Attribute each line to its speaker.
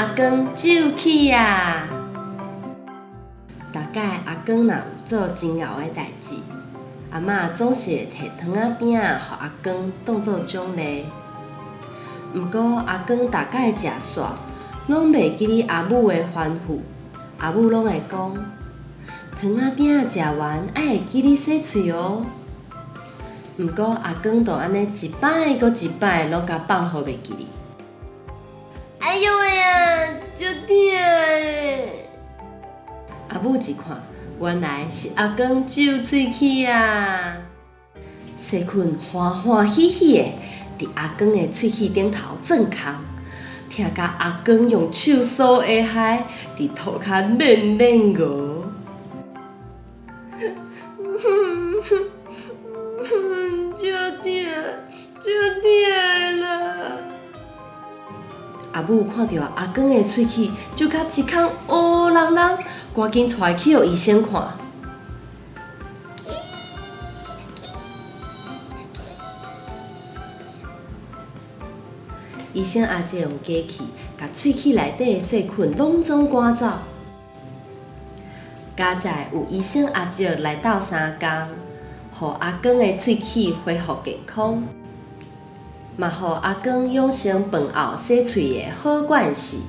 Speaker 1: 阿公救去呀！大概阿公若有做真敖的代志，阿嬷总是会摕糖仔饼仔互阿公当作奖励。毋过阿公大概食煞，拢袂记哩阿母的吩咐。阿母拢会讲：糖仔饼仔食完，爱会记哩洗喙哦。毋过阿公就安尼一摆搁一摆，拢甲放互袂记哩。哎呦喂呀，足痛诶！阿母一看，原来是阿公救喙齿啊！细菌欢欢喜喜的伫阿公的喙齿顶头钻空，听甲阿公用手梳下海，伫涂骹练练鹅。就痛啦！阿母看到阿公的喙齿就甲一空乌人人，赶紧带去互医生看。医生阿姐用机器甲喙齿内底的细菌拢总赶走。佳在有医生阿姐来斗3工，互阿公的喙齿恢复健康，嘛互阿公养成饭后洗喙的好惯习。